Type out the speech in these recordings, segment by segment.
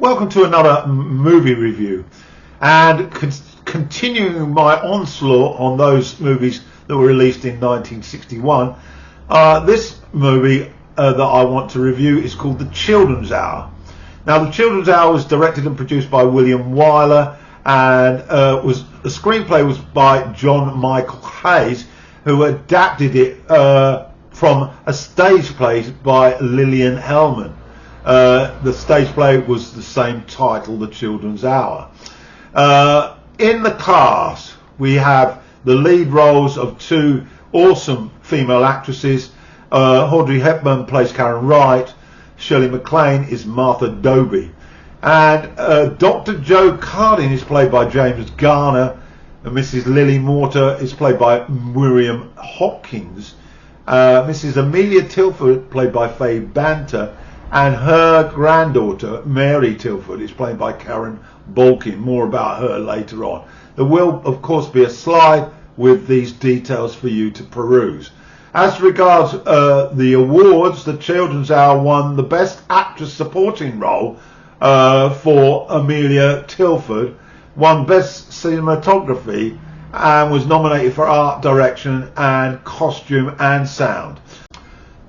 Welcome to another movie review, and continuing my onslaught on those movies that were released in 1961. This movie that I want to review is called The Children's Hour. Now, The Children's Hour was directed and produced by William Wyler, and the screenplay was by John Michael Hayes, who adapted it from a stage play by Lillian Hellman. The stage play was the same title, The Children's Hour. In the cast, we have the lead roles of two awesome female actresses. Audrey Hepburn plays Karen Wright. Shirley MacLaine is Martha Doby. And Dr. Joe Cardin is played by James Garner. And Mrs. Lily Morter is played by Miriam Hopkins. Mrs. Amelia Tilford, played by Faye Banter. And her granddaughter, Mary Tilford, is played by Karen Balkin. More about her later on. There will, of course, be a slide with these details for you to peruse. As regards the awards, The Children's Hour won the Best Actress Supporting Role for Amelia Tilford, won Best Cinematography, and was nominated for Art Direction and Costume and Sound.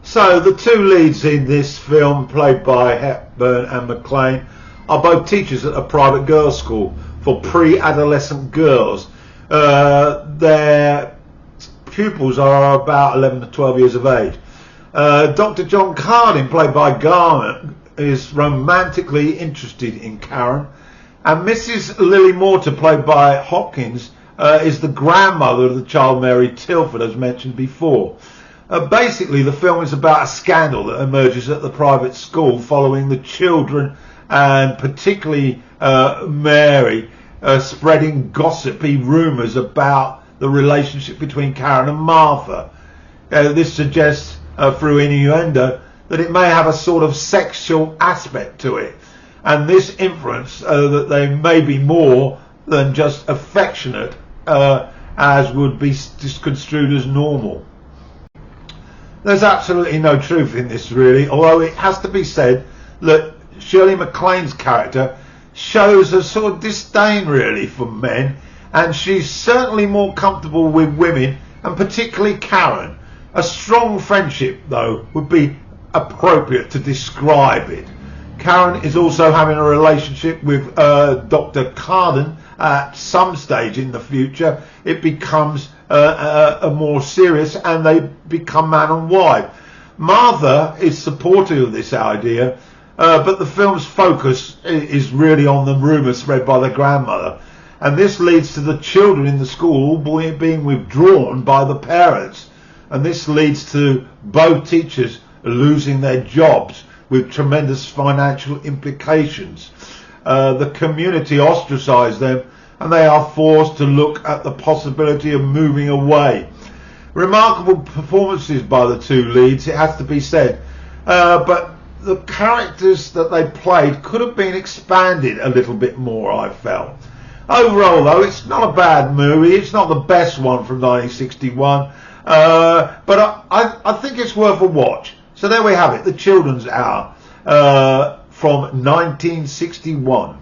So the two leads in this film, played by Hepburn and MacLaine, are both teachers at a private girls' school for pre-adolescent girls. Their pupils are about 11 to 12 years of age. Dr. John Cardin, played by Garner, is romantically interested in Karen, and Mrs. Lily Morter, played by Hopkins, is the grandmother of the child Mary Tilford, as mentioned before. Basically, the film is about a scandal that emerges at the private school following the children, and particularly Mary, spreading gossipy rumours about the relationship between Karen and Martha. This suggests, through innuendo, that it may have a sort of sexual aspect to it, and this inference that they may be more than just affectionate, as would be construed as normal. There's absolutely no truth in this, really, although it has to be said that Shirley MacLaine's character shows a sort of disdain, really, for men, and she's certainly more comfortable with women, and particularly Karen. A strong friendship, though, would be appropriate to describe it. Karen is also having a relationship with Dr. Cardin. At some stage in the future, it becomes a more serious, and they become man and wife. Martha is supportive of this idea, but the film's focus is really on the rumours spread by the grandmother, and this leads to the children in the school being withdrawn by the parents, and this leads to both teachers losing their jobs with tremendous financial implications. The community ostracised them, and they are forced to look at the possibility of moving away. Remarkable performances by the two leads, it has to be said, but the characters that they played could have been expanded a little bit more, I felt. Overall, though, it's not a bad movie. It's not the best one from 1961, but I think it's worth a watch. So there we have it, The Children's Hour from 1961.